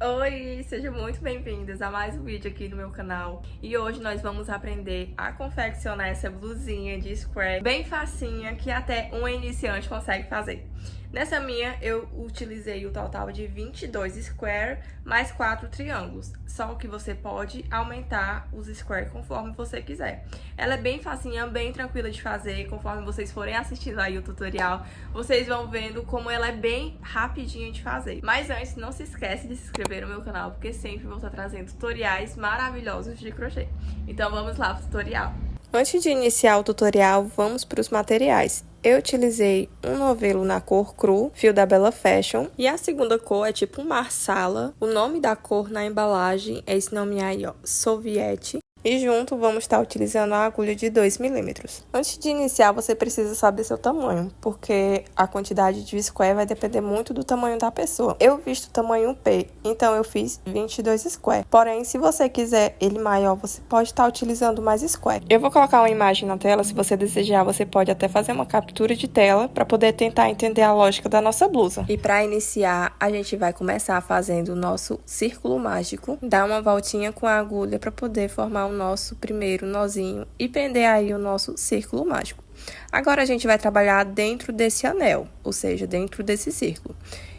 Oi, sejam muito bem-vindas a mais um vídeo aqui no meu canal. E hoje nós vamos aprender a confeccionar essa blusinha de square bem facinha que até um iniciante consegue fazer. Nessa minha eu utilizei o total de 22 square mais 4 triângulos, só que você pode aumentar os square conforme você quiser. Ela é bem facinha, bem tranquila de fazer, conforme vocês forem assistindo aí o tutorial, vocês vão vendo como ela é bem rapidinha de fazer. Mas antes, não se esquece de se inscrever no meu canal, porque sempre vou estar trazendo tutoriais maravilhosos de crochê. Então vamos lá pro tutorial. Antes de iniciar o tutorial, vamos para os materiais. Eu utilizei um novelo na cor cru, fio da Bella Fashion, e a segunda cor é tipo um marsala. O nome da cor na embalagem é esse nome aí, ó, Soviete. E junto vamos estar utilizando a agulha de 2 milímetros. Antes de iniciar, você precisa saber seu tamanho, porque a quantidade de square vai depender muito do tamanho da pessoa. Eu visto tamanho P, então eu fiz 22 square. Porém, se você quiser ele maior, você pode estar utilizando mais square. Eu vou colocar uma imagem na tela, se você desejar, você pode até fazer uma captura de tela para poder tentar entender a lógica da nossa blusa. E para iniciar, a gente vai começar fazendo o nosso círculo mágico, dar uma voltinha com a agulha para poder formar o nosso primeiro nozinho e prender aí o nosso círculo mágico. Agora a gente vai trabalhar dentro desse anel, ou seja, dentro desse círculo.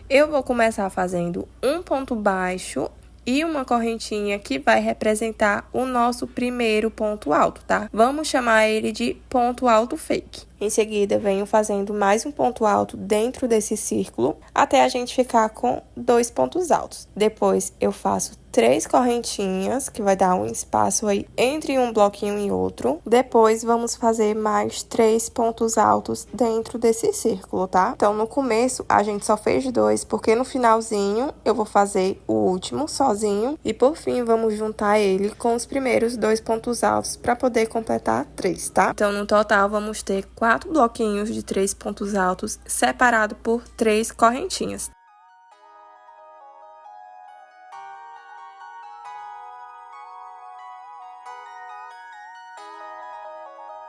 Eu vou começar fazendo um ponto baixo e uma correntinha que vai representar o nosso primeiro ponto alto, tá? Vamos chamar ele de ponto alto fake. Em seguida, venho fazendo mais um ponto alto dentro desse círculo, até a gente ficar com 2 pontos altos. Depois, eu faço 3 correntinhas, que vai dar um espaço aí entre um bloquinho e outro. Depois, vamos fazer mais 3 pontos altos dentro desse círculo, tá? Então, no começo, a gente só fez 2, porque no finalzinho, eu vou fazer o último sozinho. E, por fim, vamos juntar ele com os primeiros 2 pontos altos para poder completar 3, tá? Então, no total, vamos ter 4 bloquinhos de 3 pontos altos separados por 3 correntinhas.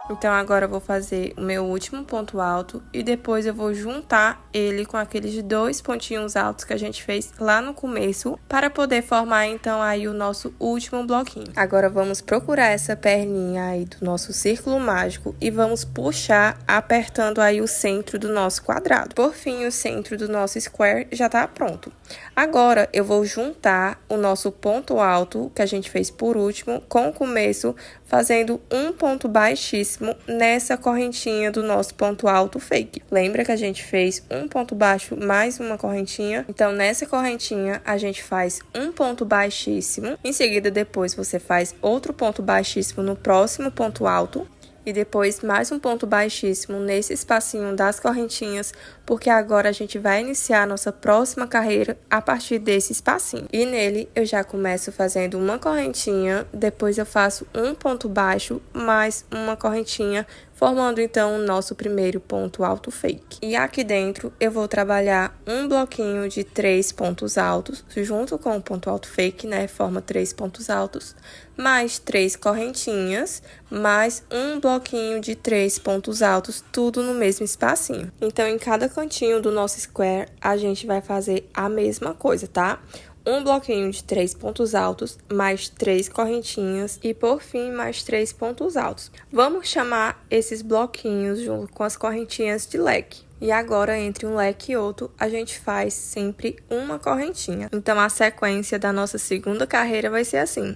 Então, agora eu vou fazer o meu último ponto alto e depois eu vou juntar ele com aqueles 2 pontinhos altos que a gente fez lá no começo para poder formar, então, aí o nosso último bloquinho. Agora, vamos procurar essa perninha aí do nosso círculo mágico e vamos puxar apertando aí o centro do nosso quadrado. Por fim, o centro do nosso square já tá pronto. Agora, eu vou juntar o nosso ponto alto que a gente fez por último com o começo, fazendo um ponto baixíssimo nessa correntinha do nosso ponto alto fake. Lembra que a gente fez um ponto baixo mais uma correntinha? Então, nessa correntinha, a gente faz um ponto baixíssimo. Em seguida, depois, você faz outro ponto baixíssimo no próximo ponto alto. E depois mais um ponto baixíssimo nesse espacinho das correntinhas, porque agora a gente vai iniciar a nossa próxima carreira a partir desse espacinho. E nele eu já começo fazendo uma correntinha, depois eu faço um ponto baixo mais uma correntinha, formando então o nosso primeiro ponto alto fake. E aqui dentro eu vou trabalhar um bloquinho de 3 pontos altos, junto com o ponto alto fake, né? Forma 3 pontos altos, mais 3 correntinhas, mais um bloquinho de 3 pontos altos, tudo no mesmo espacinho. Então, em cada cantinho do nosso square, a gente vai fazer a mesma coisa, tá? Um bloquinho de 3 pontos altos, mais 3 correntinhas e, por fim, mais 3 pontos altos. Vamos chamar esses bloquinhos junto com as correntinhas de leque. E agora, entre um leque e outro, a gente faz sempre uma correntinha. Então, a sequência da nossa segunda carreira vai ser assim: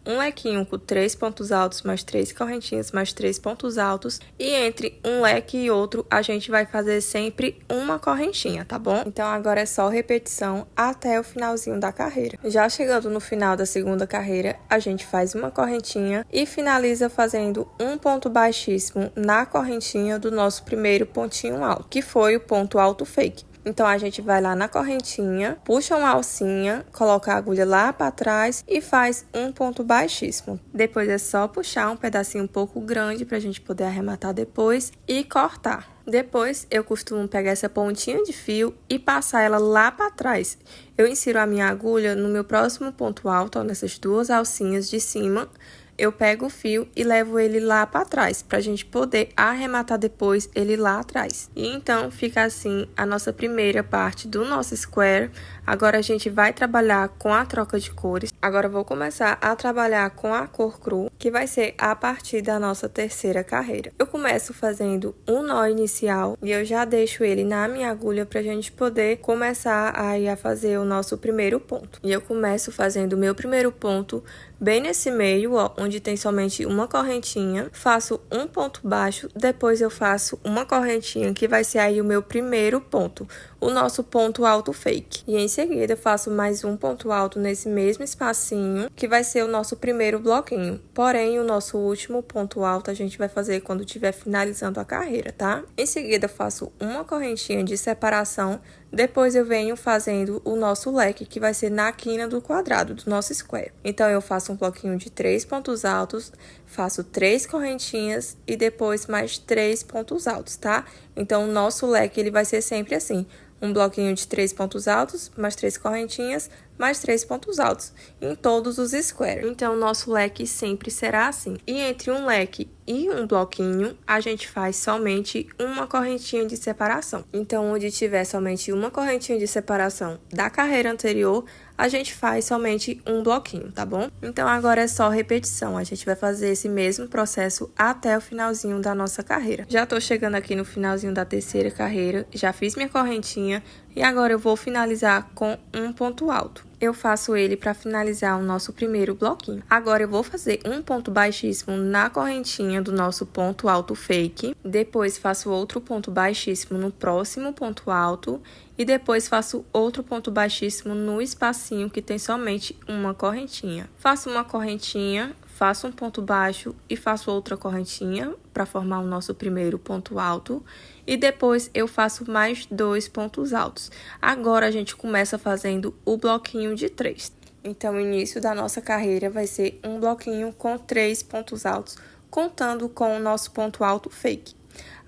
um lequinho com 3 pontos altos, mais 3 correntinhas, mais 3 pontos altos. E entre um leque e outro, a gente vai fazer sempre uma correntinha, tá bom? Então, agora é só repetição até o finalzinho da carreira. Já chegando no final da segunda carreira, a gente faz uma correntinha e finaliza fazendo um ponto baixíssimo na correntinha do nosso primeiro pontinho alto, que foi o ponto alto fake. Então, a gente vai lá na correntinha, puxa uma alcinha, coloca a agulha lá para trás e faz um ponto baixíssimo. Depois é só puxar um pedacinho um pouco grande para a gente poder arrematar depois e cortar. Depois, eu costumo pegar essa pontinha de fio e passar ela lá para trás. Eu insiro a minha agulha no meu próximo ponto alto, ó, nessas 2 alcinhas de cima. eu pego o fio e levo ele lá para trás, pra gente poder arrematar depois ele lá atrás. E então, fica assim a nossa primeira parte do nosso square. Agora a gente vai trabalhar com a troca de cores. Agora eu vou começar a trabalhar com a cor cru, que vai ser a partir da nossa terceira carreira. Eu começo fazendo um nó inicial e eu já deixo ele na minha agulha pra gente poder começar aí a fazer o nosso primeiro ponto. E eu começo fazendo o meu primeiro ponto bem nesse meio, ó, onde tem somente uma correntinha. Faço um ponto baixo, depois eu faço uma correntinha, que vai ser aí o meu primeiro ponto, o nosso ponto alto fake. E em seguida eu faço mais um ponto alto nesse mesmo espacinho, que vai ser o nosso primeiro bloquinho. Porém, o nosso último ponto alto a gente vai fazer quando estiver finalizando a carreira, tá? Em seguida eu faço uma correntinha de separação. Depois eu venho fazendo o nosso leque, que vai ser na quina do quadrado do nosso square. Então, eu faço um bloquinho de 3 pontos altos, faço 3 correntinhas e depois mais 3 pontos altos, tá? Então, o nosso leque ele vai ser sempre assim. Um bloquinho de 3 pontos altos, mais 3 correntinhas, mais 3 pontos altos, em todos os squares. Então, o nosso leque sempre será assim. E entre um leque e um bloquinho, a gente faz somente uma correntinha de separação. Então, onde tiver somente uma correntinha de separação da carreira anterior, a gente faz somente um bloquinho, tá bom? Então, agora é só repetição. A gente vai fazer esse mesmo processo até o finalzinho da nossa carreira. Já tô chegando aqui no finalzinho da terceira carreira, já fiz minha correntinha e agora eu vou finalizar com um ponto alto. Eu faço ele para finalizar o nosso primeiro bloquinho. Agora eu vou fazer um ponto baixíssimo na correntinha do nosso ponto alto fake. Depois faço outro ponto baixíssimo no próximo ponto alto. E depois faço outro ponto baixíssimo no espacinho que tem somente uma correntinha. Faço uma correntinha, faço um ponto baixo e faço outra correntinha para formar o nosso primeiro ponto alto. E depois eu faço mais 2 pontos altos. Agora a gente começa fazendo o bloquinho de 3. Então, o início da nossa carreira vai ser um bloquinho com 3 pontos altos, contando com o nosso ponto alto fake.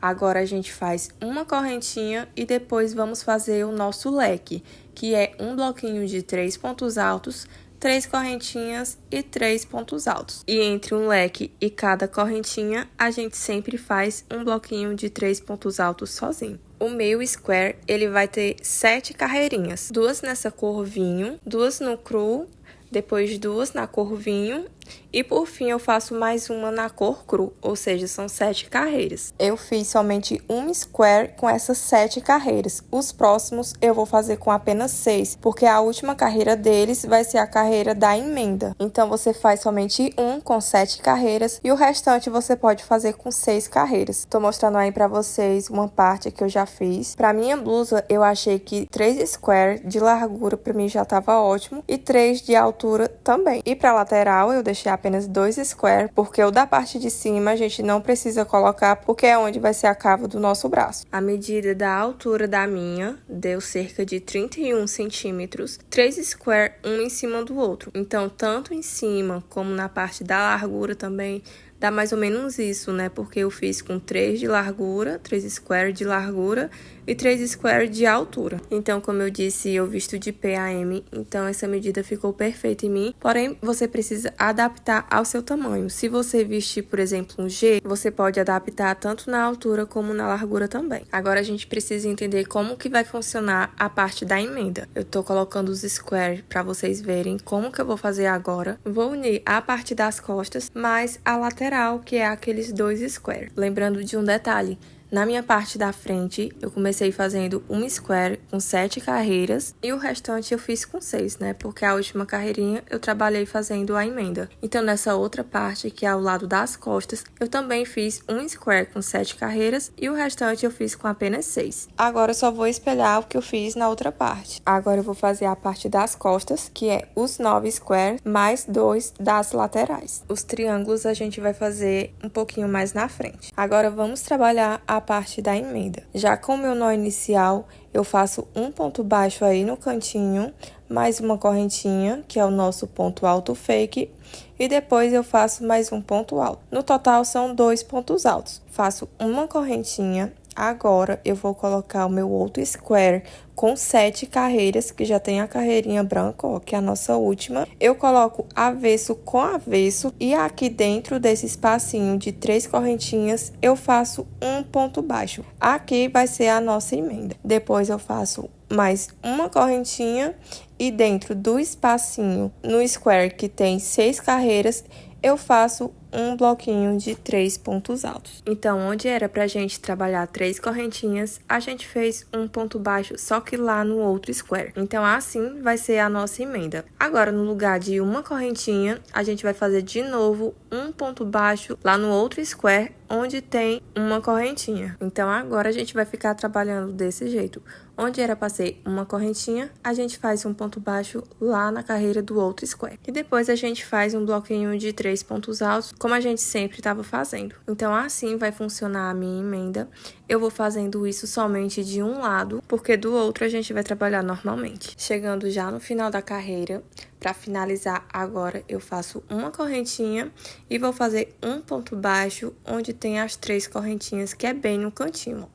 Agora, a gente faz uma correntinha e depois vamos fazer o nosso leque, que é um bloquinho de 3 pontos altos, 3 correntinhas e 3 pontos altos. E entre um leque e cada correntinha, a gente sempre faz um bloquinho de 3 pontos altos sozinho. O meu square, ele vai ter 7 carreirinhas. 2 nessa cor vinho, 2 no cru, depois 2 na cor vinho e por fim eu faço mais uma na cor cru, ou seja, são 7 carreiras. Eu fiz somente um square com essas 7 carreiras. Os próximos eu vou fazer com apenas 6, porque a última carreira deles vai ser a carreira da emenda. Então você faz somente um com 7 carreiras e o restante você pode fazer com 6 carreiras. Tô mostrando aí pra vocês uma parte que eu já fiz. Pra minha blusa eu achei que 3 square de largura pra mim já tava ótimo e 3 de altura também. E pra lateral eu deixei apenas 2 square, porque o da parte de cima a gente não precisa colocar, porque é onde vai ser a cava do nosso braço. A medida da altura da minha deu cerca de 31 centímetros, 3 square um em cima do outro. Então, tanto em cima como na parte da largura também, dá mais ou menos isso, né? Porque eu fiz com 3 de largura, 3 square de largura e 3 square de altura. Então, como eu disse, eu visto de P a M, então essa medida ficou perfeita em mim. Porém, você precisa adaptar ao seu tamanho. Se você vestir, por exemplo, um G, você pode adaptar tanto na altura como na largura também. Agora, a gente precisa entender como que vai funcionar a parte da emenda. Eu tô colocando os square para vocês verem como que eu vou fazer agora. Vou unir a parte das costas mais a lateral, que é aqueles 2 square. Lembrando de um detalhe. Na minha parte da frente, eu comecei fazendo um square com 7 carreiras e o restante eu fiz com 6, né? Porque a última carreirinha eu trabalhei fazendo a emenda. Então, nessa outra parte, que é ao lado das costas, eu também fiz um square com 7 carreiras e o restante eu fiz com apenas 6. Agora, eu só vou espelhar o que eu fiz na outra parte. Agora, eu vou fazer a parte das costas, que é os 9 square mais 2 das laterais. Os triângulos a gente vai fazer um pouquinho mais na frente. Agora, vamos trabalhar a parte da emenda. Já com o meu nó inicial, eu faço um ponto baixo aí no cantinho, mais uma correntinha, que é o nosso ponto alto fake, e depois eu faço mais um ponto alto. No total, são 2 pontos altos. Faço uma correntinha, Agora, eu vou colocar o meu outro square com 7 carreiras, que já tem a carreirinha branca, ó, que é a nossa última. Eu coloco avesso com avesso e aqui dentro desse espacinho de 3 correntinhas, eu faço um ponto baixo. Aqui vai ser a nossa emenda. Depois eu faço mais uma correntinha e dentro do espacinho, no square que tem 6 carreiras, eu faço um bloquinho de 3 pontos altos. Então, onde era pra gente trabalhar 3 correntinhas, a gente fez um ponto baixo, só que lá no outro square. Então, assim vai ser a nossa emenda. Agora, no lugar de uma correntinha, a gente vai fazer de novo um ponto baixo lá no outro square, onde tem uma correntinha. Então, agora a gente vai ficar trabalhando desse jeito. Onde era pra ser uma correntinha, a gente faz um ponto baixo lá na carreira do outro square. E depois a gente faz um bloquinho de 3 pontos altos, como a gente sempre estava fazendo. Então, assim vai funcionar a minha emenda. Eu vou fazendo isso somente de um lado, porque do outro a gente vai trabalhar normalmente. Chegando já no final da carreira, para finalizar agora, eu faço uma correntinha e vou fazer um ponto baixo, onde tem as 3 correntinhas, que é bem no cantinho.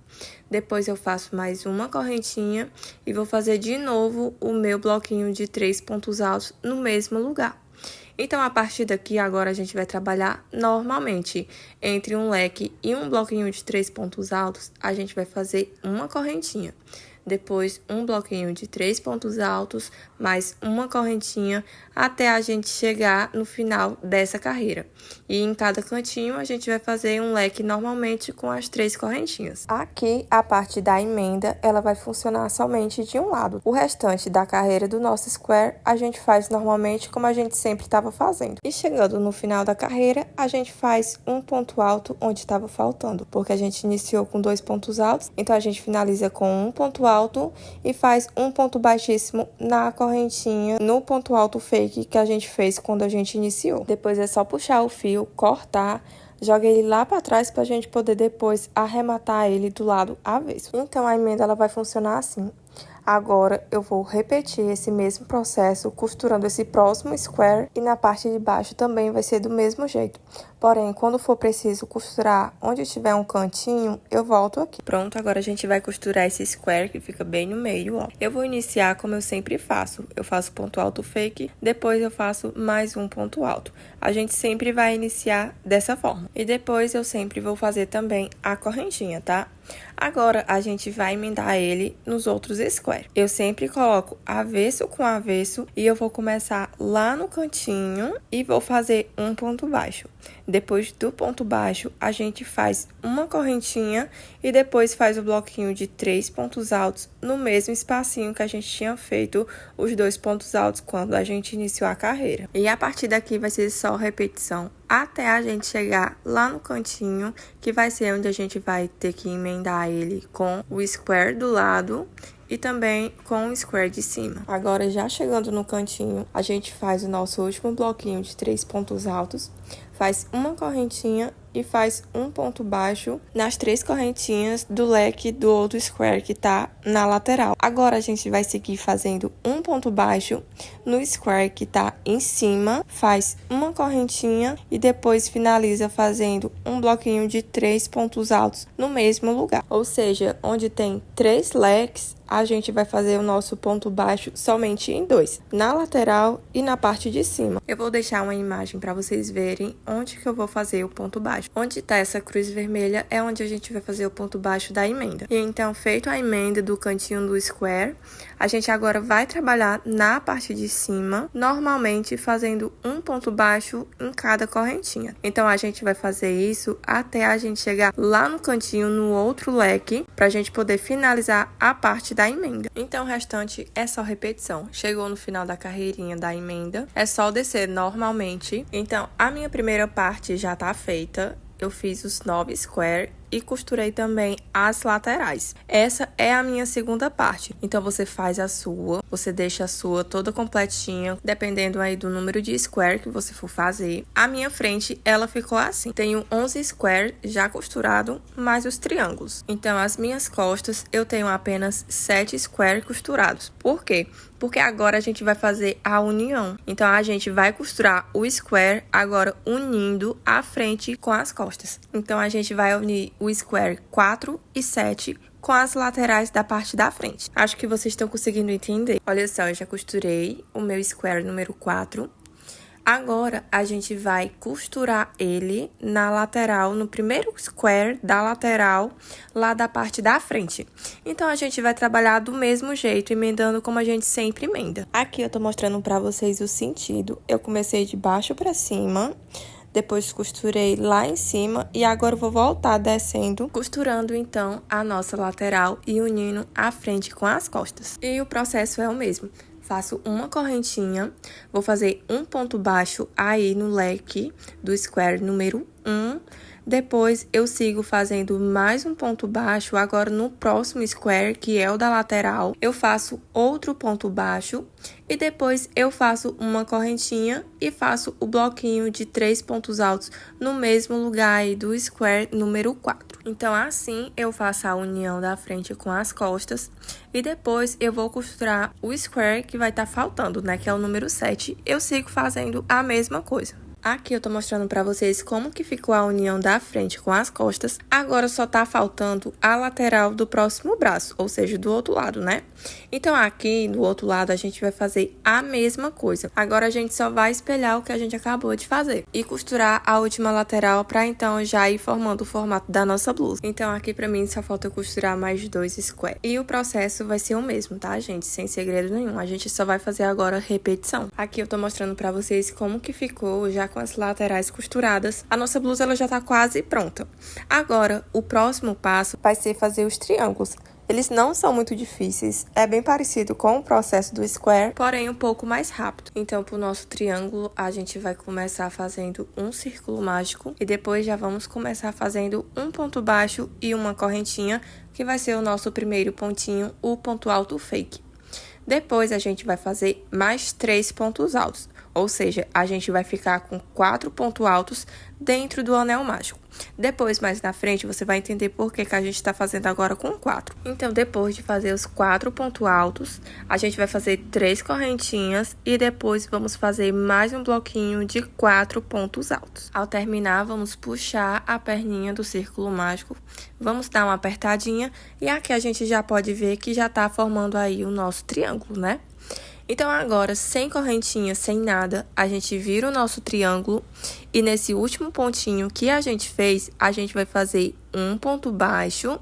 Depois eu faço mais uma correntinha e vou fazer de novo o meu bloquinho de 3 pontos altos no mesmo lugar. Então, a partir daqui, agora a gente vai trabalhar normalmente. Entre um leque e um bloquinho de 3 pontos altos, a gente vai fazer uma correntinha. Depois, um bloquinho de 3 pontos altos, mais uma correntinha, até a gente chegar no final dessa carreira. E em cada cantinho, a gente vai fazer um leque normalmente com as 3 correntinhas. Aqui, a parte da emenda, ela vai funcionar somente de um lado. O restante da carreira do nosso square, a gente faz normalmente como a gente sempre estava fazendo. E chegando no final da carreira, a gente faz um ponto alto onde estava faltando, porque a gente iniciou com 2 pontos altos, então a gente finaliza com um ponto alto e faz um ponto baixíssimo na correntinha, no ponto alto fake que a gente fez quando a gente iniciou. Depois é só puxar o fio, cortar, joga ele lá para trás para a gente poder depois arrematar ele do lado avesso. Então, a emenda ela vai funcionar assim. Agora, eu vou repetir esse mesmo processo, costurando esse próximo square e na parte de baixo também vai ser do mesmo jeito. Porém, quando for preciso costurar onde tiver um cantinho, eu volto aqui. Pronto, agora a gente vai costurar esse square que fica bem no meio, ó. Eu vou iniciar como eu sempre faço. Eu faço ponto alto fake, depois eu faço mais um ponto alto. A gente sempre vai iniciar dessa forma. E depois eu sempre vou fazer também a correntinha, tá? Agora, a gente vai emendar ele nos outros squares. Eu sempre coloco avesso com avesso e eu vou começar lá no cantinho e vou fazer um ponto baixo. Depois do ponto baixo, a gente faz uma correntinha e depois faz o bloquinho de 3 pontos altos no mesmo espacinho que a gente tinha feito os 2 pontos altos quando a gente iniciou a carreira. E a partir daqui vai ser só repetição até a gente chegar lá no cantinho, que vai ser onde a gente vai ter que emendar ele com o square do lado e também com o square de cima. Agora, já chegando no cantinho, a gente faz o nosso último bloquinho de 3 pontos altos, faz uma correntinha e faz um ponto baixo nas 3 correntinhas do leque do outro square que tá na lateral. Agora, a gente vai seguir fazendo um ponto baixo no square que tá em cima, faz uma correntinha e depois finaliza fazendo um bloquinho de 3 pontos altos no mesmo lugar. Ou seja, onde tem 3 leques, a gente vai fazer o nosso ponto baixo somente em 2, na lateral e na parte de cima. Eu vou deixar uma imagem para vocês verem onde que eu vou fazer o ponto baixo. Onde tá essa cruz vermelha é onde a gente vai fazer o ponto baixo da emenda. E então, feito a emenda do cantinho do square, a gente agora vai trabalhar na parte de cima, normalmente fazendo um ponto baixo em cada correntinha. Então, a gente vai fazer isso até a gente chegar lá no cantinho, no outro leque, pra gente poder finalizar a parte da emenda. Então, o restante é só repetição. Chegou no final da carreirinha da emenda, é só descer normalmente. Então, a minha primeira parte já tá feita. Eu fiz os 9 square e costurei também as laterais. Essa é a minha segunda parte. Então, você faz a sua, você deixa a sua toda completinha, dependendo aí do número de square que você for fazer. A minha frente, ela ficou assim. Tenho 11 square já costurado, mais os triângulos. Então, as minhas costas, eu tenho apenas 7 square costurados. Por quê? Porque agora a gente vai fazer a união. Então, a gente vai costurar o square agora unindo a frente com as costas. Então, a gente vai unir o square 4 e 7 com as laterais da parte da frente. Acho que vocês estão conseguindo entender. Olha só, eu já costurei o meu square número 4. Agora, a gente vai costurar ele na lateral, no primeiro square da lateral, lá da parte da frente. Então, a gente vai trabalhar do mesmo jeito, emendando como a gente sempre emenda. Aqui, eu tô mostrando pra vocês o sentido. Eu comecei de baixo pra cima, depois costurei lá em cima e agora eu vou voltar descendo, costurando, então, a nossa lateral e unindo a frente com as costas. E o processo é o mesmo. Faço uma correntinha, vou fazer um ponto baixo aí no leque do square número 1. Depois, eu sigo fazendo mais um ponto baixo, agora no próximo square, que é o da lateral. Eu faço outro ponto baixo e depois eu faço uma correntinha e faço o bloquinho de 3 pontos altos no mesmo lugar aí do square número 4. Então, assim, eu faço a união da frente com as costas e depois eu vou costurar o square que vai estar faltando, né, que é o número 7. Eu sigo fazendo a mesma coisa. Aqui eu tô mostrando pra vocês como que ficou a união da frente com as costas. Agora só tá faltando a lateral do próximo braço, ou seja, do outro lado, né? Então, aqui do outro lado a gente vai fazer a mesma coisa. Agora a gente só vai espelhar o que a gente acabou de fazer e costurar a última lateral pra então já ir formando o formato da nossa blusa. Então, aqui pra mim só falta eu costurar mais 2 squares. E o processo vai ser o mesmo, tá, gente? Sem segredo nenhum. A gente só vai fazer agora repetição. Aqui eu tô mostrando pra vocês como que ficou já com as laterais costuradas. A nossa blusa ela já tá quase pronta. Agora, o próximo passo vai ser fazer os triângulos. Eles não são muito difíceis, é bem parecido com o processo do square, porém um pouco mais rápido. Então, pro nosso triângulo, a gente vai começar fazendo um círculo mágico e depois já vamos começar fazendo um ponto baixo e uma correntinha, que vai ser o nosso primeiro pontinho, o ponto alto fake. Depois, a gente vai fazer mais 3 pontos altos, ou seja, a gente vai ficar com 4 pontos altos dentro do anel mágico. Depois, mais na frente, você vai entender por que a gente está fazendo agora com 4. Então, depois de fazer os 4 pontos altos, a gente vai fazer 3 correntinhas e depois vamos fazer mais um bloquinho de 4 pontos altos. Ao terminar, vamos puxar a perninha do círculo mágico, vamos dar uma apertadinha e aqui a gente já pode ver que já está formando aí o nosso triângulo, né? Então, agora, sem correntinha, sem nada, a gente vira o nosso triângulo e nesse último pontinho que a gente fez, a gente vai fazer um ponto baixo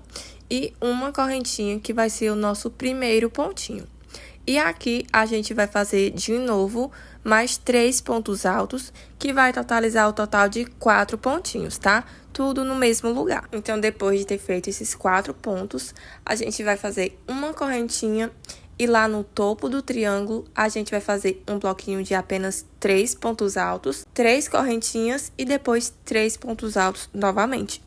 e uma correntinha que vai ser o nosso primeiro pontinho. E aqui, a gente vai fazer de novo mais 3 pontos altos, que vai totalizar o total de 4 pontinhos, tá? Tudo no mesmo lugar. Então, depois de ter feito esses 4 pontos, a gente vai fazer uma correntinha. E lá no topo do triângulo, a gente vai fazer um bloquinho de apenas 3 pontos altos, 3 correntinhas e depois 3 pontos altos novamente.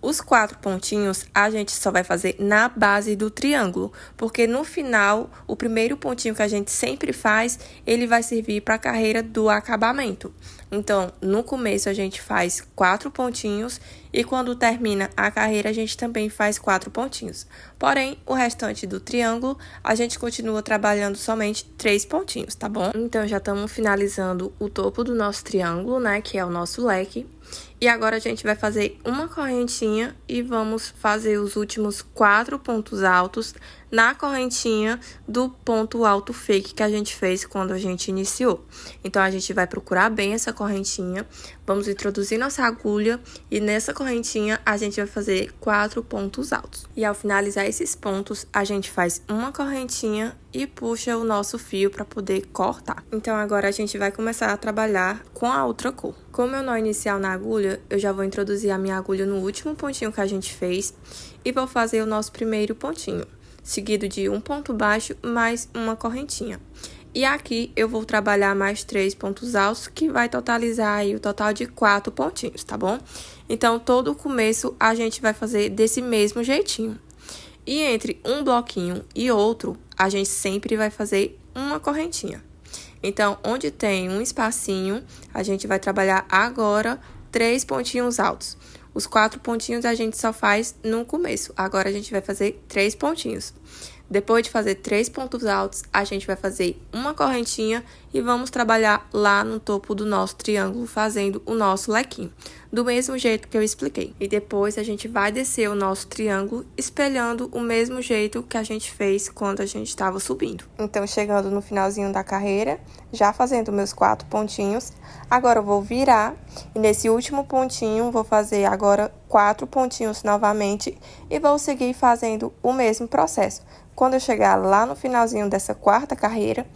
Os 4 pontinhos, a gente só vai fazer na base do triângulo, porque no final, o primeiro pontinho que a gente sempre faz, ele vai servir para a carreira do acabamento. Então, no começo, a gente faz 4 pontinhos e quando termina a carreira, a gente também faz 4 pontinhos. Porém, o restante do triângulo, a gente continua trabalhando somente 3 pontinhos, tá bom? Então, já estamos finalizando o topo do nosso triângulo, né, que é o nosso leque. E agora, a gente vai fazer uma correntinha e vamos fazer os últimos 4 pontos altos na correntinha do ponto alto fake que a gente fez quando a gente iniciou. Então, a gente vai procurar bem essa correntinha, vamos introduzir nossa agulha e nessa correntinha a gente vai fazer 4 pontos altos. E ao finalizar esses pontos, a gente faz uma correntinha e puxa o nosso fio para poder cortar. Então, agora a gente vai começar a trabalhar com a outra cor. Com o meu nó inicial na agulha, eu já vou introduzir a minha agulha no último pontinho que a gente fez e vou fazer o nosso primeiro pontinho, seguido de um ponto baixo mais uma correntinha. E aqui eu vou trabalhar mais 3 pontos altos, que vai totalizar aí o total de 4 pontinhos, tá bom? Então, todo o começo a gente vai fazer desse mesmo jeitinho. E entre um bloquinho e outro, a gente sempre vai fazer uma correntinha. Então, onde tem um espacinho, a gente vai trabalhar agora 3 pontinhos altos. Os 4 pontinhos a gente só faz no começo. Agora, a gente vai fazer 3 pontinhos. Depois de fazer 3 pontos altos, a gente vai fazer uma correntinha e vamos trabalhar lá no topo do nosso triângulo, fazendo o nosso lequinho, do mesmo jeito que eu expliquei. E depois a gente vai descer o nosso triângulo, espelhando o mesmo jeito que a gente fez quando a gente estava subindo. Então, chegando no finalzinho da carreira, já fazendo meus 4 pontinhos, agora eu vou virar e nesse último pontinho vou fazer agora 4 pontinhos novamente e vou seguir fazendo o mesmo processo. Quando eu chegar lá no finalzinho dessa quarta carreira,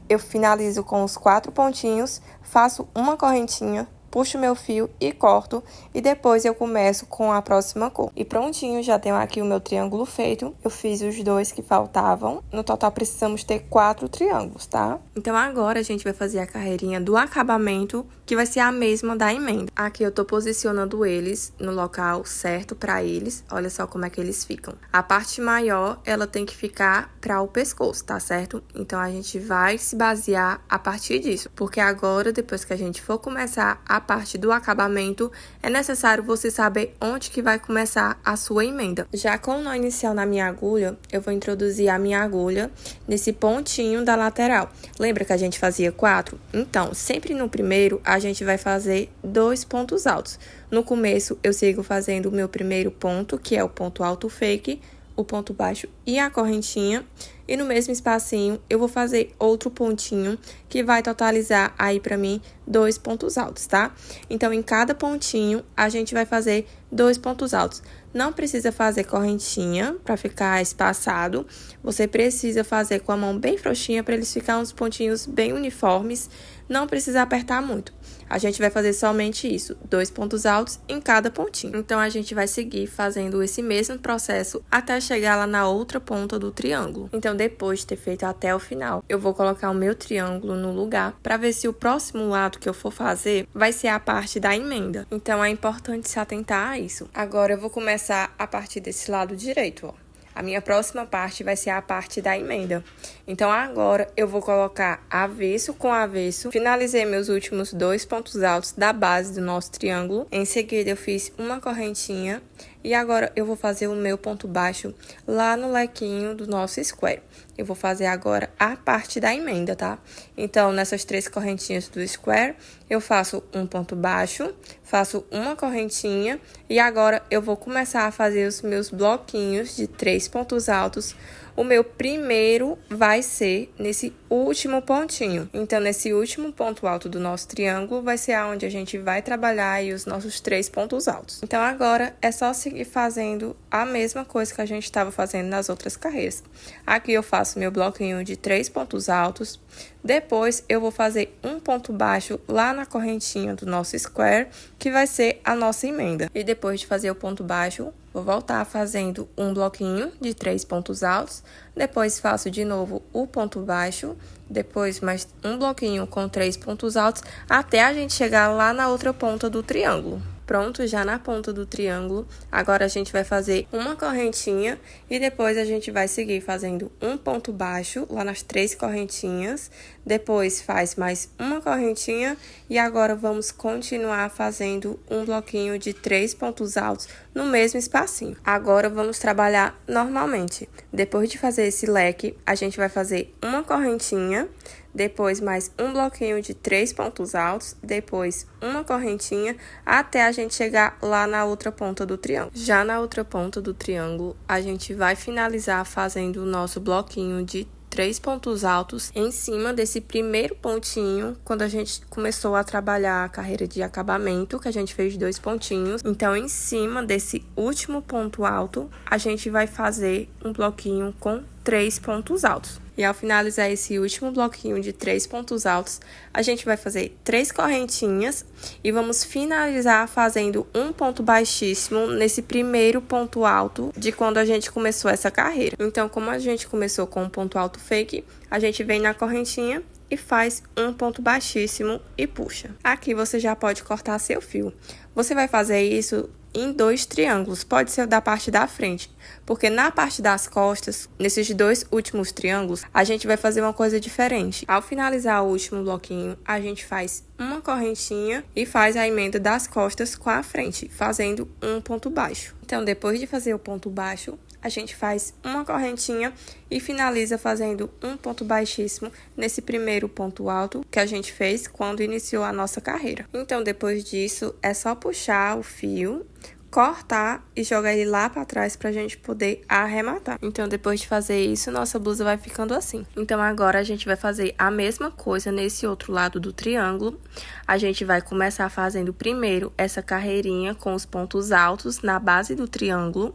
eu finalizo com os 4 pontinhos, faço uma correntinha, puxo meu fio e corto, e depois eu começo com a próxima cor. E prontinho, já tenho aqui o meu triângulo feito. Eu fiz os 2 que faltavam. No total, precisamos ter 4 triângulos, tá? Então, agora a gente vai fazer a carreirinha do acabamento, que vai ser a mesma da emenda. Aqui eu tô posicionando eles no local certo pra eles. Olha só como é que eles ficam. A parte maior, ela tem que ficar pra o pescoço, tá certo? Então, a gente vai se basear a partir disso. Porque agora, depois que a gente for começar a parte do acabamento, é necessário você saber onde que vai começar a sua emenda. Já com o nó inicial na minha agulha, eu vou introduzir a minha agulha nesse pontinho da lateral. Lembra que a gente fazia 4? Então, sempre no primeiro, a gente vai fazer 2 pontos altos. No começo, eu sigo fazendo o meu primeiro ponto, que é o ponto alto fake, o ponto baixo e a correntinha. E no mesmo espacinho, eu vou fazer outro pontinho, que vai totalizar aí pra mim 2 pontos altos, tá? Então, em cada pontinho, a gente vai fazer 2 pontos altos. Não precisa fazer correntinha pra ficar espaçado. Você precisa fazer com a mão bem frouxinha pra eles ficarem uns pontinhos bem uniformes. Não precisa apertar muito. A gente vai fazer somente isso, 2 pontos altos em cada pontinho. Então, a gente vai seguir fazendo esse mesmo processo até chegar lá na outra ponta do triângulo. Então, depois de ter feito até o final, eu vou colocar o meu triângulo no lugar para ver se o próximo lado que eu for fazer vai ser a parte da emenda. Então, é importante se atentar a isso. Agora, eu vou começar a partir desse lado direito, ó. A minha próxima parte vai ser a parte da emenda. Então, agora, eu vou colocar avesso com avesso. Finalizei meus últimos 2 pontos altos da base do nosso triângulo. Em seguida, eu fiz uma correntinha. E agora, eu vou fazer o meu ponto baixo lá no lequinho do nosso square. Eu vou fazer agora a parte da emenda, tá? Então, nessas 3 correntinhas do square, eu faço um ponto baixo, faço uma correntinha e agora eu vou começar a fazer os meus bloquinhos de 3 pontos altos. O meu primeiro vai ser nesse último pontinho. Então, nesse último ponto alto do nosso triângulo, vai ser onde a gente vai trabalhar aí os nossos 3 pontos altos. Então, agora é só seguir fazendo a mesma coisa que a gente estava fazendo nas outras carreiras. Aqui eu faço meu bloquinho de 3 pontos altos. Depois, eu vou fazer um ponto baixo lá na correntinha do nosso square, que vai ser a nossa emenda. E depois de fazer o ponto baixo, vou voltar fazendo um bloquinho de 3 pontos altos. Depois, faço de novo o ponto baixo. Depois, mais um bloquinho com 3 pontos altos, até a gente chegar lá na outra ponta do triângulo. Pronto, já na ponta do triângulo, agora a gente vai fazer uma correntinha e depois a gente vai seguir fazendo um ponto baixo lá nas 3 correntinhas. Depois faz mais uma correntinha e agora vamos continuar fazendo um bloquinho de 3 pontos altos no mesmo espacinho. Agora vamos trabalhar normalmente. Depois de fazer esse leque, a gente vai fazer uma correntinha. Depois, mais um bloquinho de 3 pontos altos, depois uma correntinha, até a gente chegar lá na outra ponta do triângulo. Já na outra ponta do triângulo, a gente vai finalizar fazendo o nosso bloquinho de 3 pontos altos em cima desse primeiro pontinho, quando a gente começou a trabalhar a carreira de acabamento, que a gente fez 2 pontinhos. Então, em cima desse último ponto alto, a gente vai fazer um bloquinho com 3 pontos altos. E ao finalizar esse último bloquinho de 3 pontos altos, a gente vai fazer 3 correntinhas e vamos finalizar fazendo um ponto baixíssimo nesse primeiro ponto alto de quando a gente começou essa carreira. Então, como a gente começou com um ponto alto fake, a gente vem na correntinha e faz um ponto baixíssimo e puxa. Aqui você já pode cortar seu fio. Você vai fazer isso em 2 triângulos, pode ser da parte da frente, porque na parte das costas, nesses 2 últimos triângulos, a gente vai fazer uma coisa diferente. Ao finalizar o último bloquinho, a gente faz uma correntinha e faz a emenda das costas com a frente, fazendo um ponto baixo. Então, depois de fazer o ponto baixo, a gente faz uma correntinha e finaliza fazendo um ponto baixíssimo nesse primeiro ponto alto que a gente fez quando iniciou a nossa carreira. Então, depois disso, é só puxar o fio, cortar e jogar ele lá para trás pra gente poder arrematar. Então, depois de fazer isso, nossa blusa vai ficando assim. Então, agora a gente vai fazer a mesma coisa nesse outro lado do triângulo. A gente vai começar fazendo primeiro essa carreirinha com os pontos altos na base do triângulo.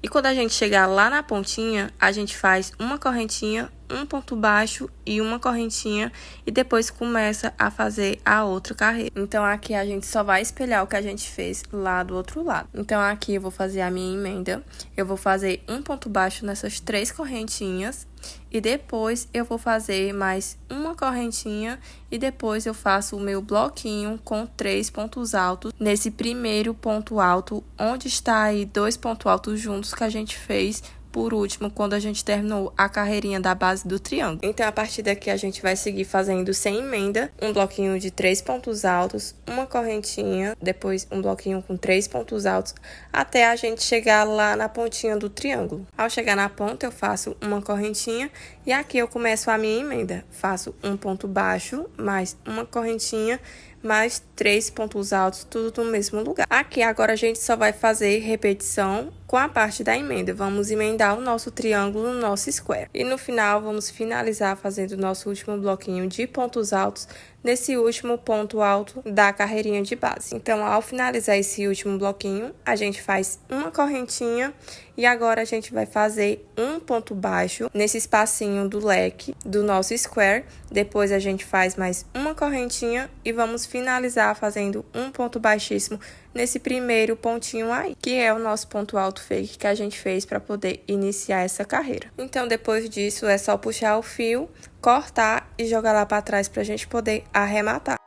E quando a gente chegar lá na pontinha, a gente faz uma correntinha, um ponto baixo e uma correntinha e depois começa a fazer a outra carreira. Então, aqui a gente só vai espelhar o que a gente fez lá do outro lado. Então, aqui eu vou fazer a minha emenda, eu vou fazer um ponto baixo nessas 3 correntinhas e depois eu vou fazer mais uma correntinha e depois eu faço o meu bloquinho com 3 pontos altos nesse primeiro ponto alto, onde está aí 2 pontos altos juntos que a gente fez por último, quando a gente terminou a carreirinha da base do triângulo. Então, a partir daqui, a gente vai seguir fazendo sem emenda, um bloquinho de 3 pontos altos, uma correntinha, depois um bloquinho com 3 pontos altos, até a gente chegar lá na pontinha do triângulo. Ao chegar na ponta, eu faço uma correntinha e aqui eu começo a minha emenda. Faço um ponto baixo, mais uma correntinha, mais 3 pontos altos, tudo no mesmo lugar. Aqui, agora, a gente só vai fazer repetição com a parte da emenda. Vamos emendar o nosso triângulo no nosso square. E no final, vamos finalizar fazendo o nosso último bloquinho de pontos altos nesse último ponto alto da carreirinha de base. Então, ao finalizar esse último bloquinho, a gente faz uma correntinha e agora a gente vai fazer um ponto baixo nesse espacinho do leque do nosso square. Depois, a gente faz mais uma correntinha e vamos finalizar fazendo um ponto baixíssimo nesse primeiro pontinho aí, que é o nosso ponto alto fake que a gente fez para poder iniciar essa carreira. Então, depois disso, é só puxar o fio, cortar e jogar lá para trás para a gente poder arrematar.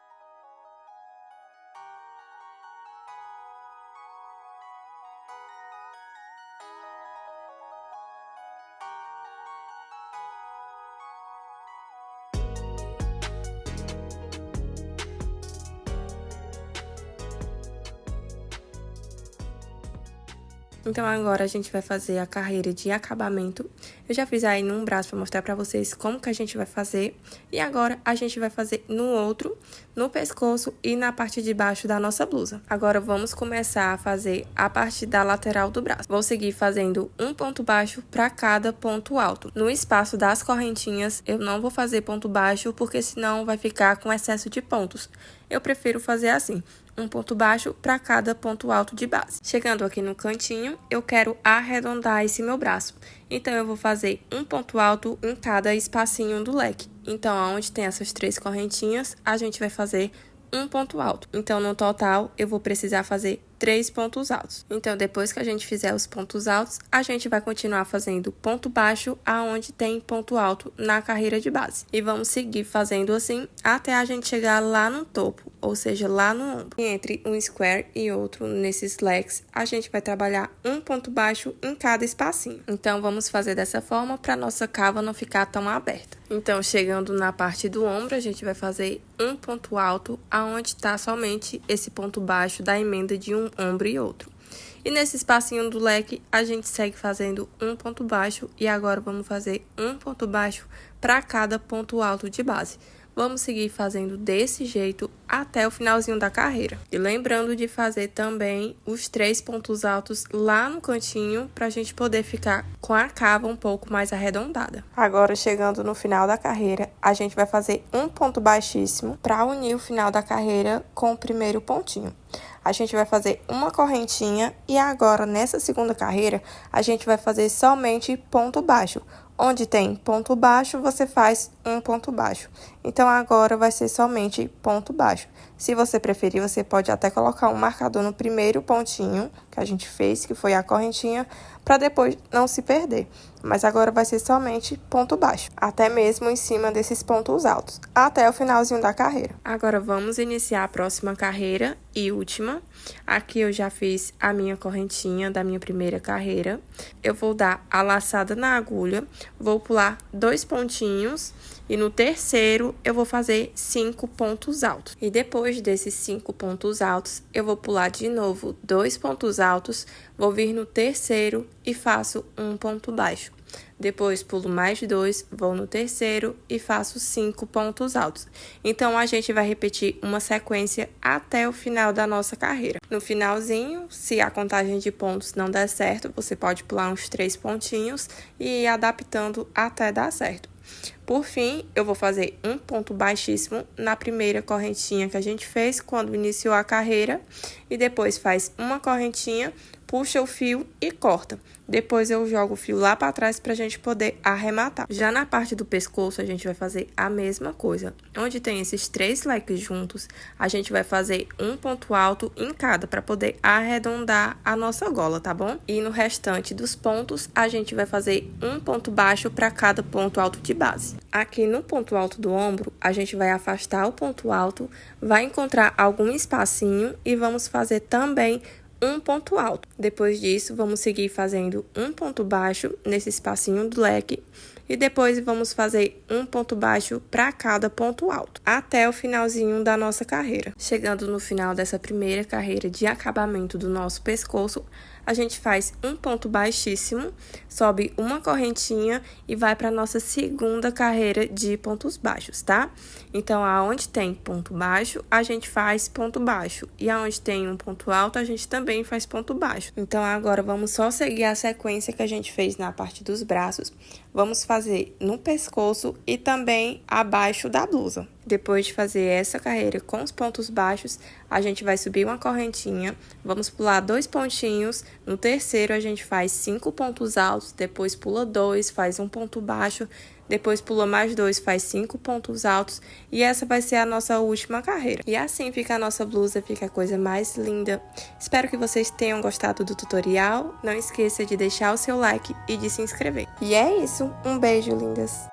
Então, agora a gente vai fazer a carreira de acabamento. Eu já fiz aí num braço para mostrar para vocês como que a gente vai fazer. E agora, a gente vai fazer no outro, no pescoço e na parte de baixo da nossa blusa. Agora, vamos começar a fazer a parte da lateral do braço. Vou seguir fazendo um ponto baixo para cada ponto alto. No espaço das correntinhas, eu não vou fazer ponto baixo, porque senão vai ficar com excesso de pontos. Eu prefiro fazer assim, um ponto baixo para cada ponto alto de base. Chegando aqui no cantinho, eu quero arredondar esse meu braço. Então, eu vou fazer um ponto alto em cada espacinho do leque. Então, onde tem essas 3 correntinhas, a gente vai fazer um ponto alto. Então, no total, eu vou precisar fazer 3 pontos altos. Então, depois que a gente fizer os pontos altos, a gente vai continuar fazendo ponto baixo aonde tem ponto alto na carreira de base. E vamos seguir fazendo assim até a gente chegar lá no topo, ou seja, lá no ombro. E entre um square e outro, nesses leques, a gente vai trabalhar um ponto baixo em cada espacinho. Então, vamos fazer dessa forma para nossa cava não ficar tão aberta. Então, chegando na parte do ombro, a gente vai fazer um ponto alto aonde está somente esse ponto baixo da emenda de um ombro e outro. E nesse espacinho do leque, a gente segue fazendo um ponto baixo e agora vamos fazer um ponto baixo para cada ponto alto de base. Vamos seguir fazendo desse jeito até o finalzinho da carreira. E lembrando de fazer também os 3 pontos altos lá no cantinho para a gente poder ficar com a cava um pouco mais arredondada. Agora, chegando no final da carreira, a gente vai fazer um ponto baixíssimo para unir o final da carreira com o primeiro pontinho. A gente vai fazer uma correntinha e agora, nessa segunda carreira, a gente vai fazer somente ponto baixo. Onde tem ponto baixo, você faz um ponto baixo. Então, agora vai ser somente ponto baixo. Se você preferir, você pode até colocar um marcador no primeiro pontinho que a gente fez, que foi a correntinha, para depois não se perder. Mas agora vai ser somente ponto baixo, até mesmo em cima desses pontos altos, até o finalzinho da carreira. Agora, vamos iniciar a próxima carreira e última. Aqui eu já fiz a minha correntinha da minha primeira carreira. Eu vou dar a laçada na agulha, vou pular 2 pontinhos e no terceiro eu vou fazer 5 pontos altos. E depois desses 5 pontos altos, eu vou pular de novo 2 pontos altos, vou vir no terceiro e faço um ponto baixo. Depois pulo mais 2, vou no terceiro e faço 5 pontos altos. Então, a gente vai repetir uma sequência até o final da nossa carreira. No finalzinho, se a contagem de pontos não der certo, você pode pular uns 3 pontinhos e ir adaptando até dar certo. Por fim, eu vou fazer um ponto baixíssimo na primeira correntinha que a gente fez quando iniciou a carreira e depois faz uma correntinha, puxa o fio e corta. Depois eu jogo o fio lá para trás para a gente poder arrematar. Já na parte do pescoço, a gente vai fazer a mesma coisa. Onde tem esses 3 leques juntos, a gente vai fazer um ponto alto em cada para poder arredondar a nossa gola, tá bom? E no restante dos pontos, a gente vai fazer um ponto baixo para cada ponto alto de base. Aqui no ponto alto do ombro, a gente vai afastar o ponto alto, vai encontrar algum espacinho e vamos fazer também um ponto alto. Depois disso, vamos seguir fazendo um ponto baixo nesse espacinho do leque e depois vamos fazer um ponto baixo para cada ponto alto, até o finalzinho da nossa carreira. Chegando no final dessa primeira carreira de acabamento do nosso pescoço, a gente faz um ponto baixíssimo, sobe uma correntinha e vai para nossa segunda carreira de pontos baixos, tá? Então, aonde tem ponto baixo, a gente faz ponto baixo. E aonde tem um ponto alto, a gente também faz ponto baixo. Então, agora vamos só seguir a sequência que a gente fez na parte dos braços. Vamos fazer no pescoço e também abaixo da blusa. Depois de fazer essa carreira com os pontos baixos, a gente vai subir uma correntinha, vamos pular 2 pontinhos, no terceiro a gente faz 5 pontos altos, depois pula 2, faz um ponto baixo, depois pula mais 2, faz 5 pontos altos e essa vai ser a nossa última carreira. E assim fica a nossa blusa, fica a coisa mais linda. Espero que vocês tenham gostado do tutorial, não esqueça de deixar o seu like e de se inscrever. E é isso, um beijo, lindas!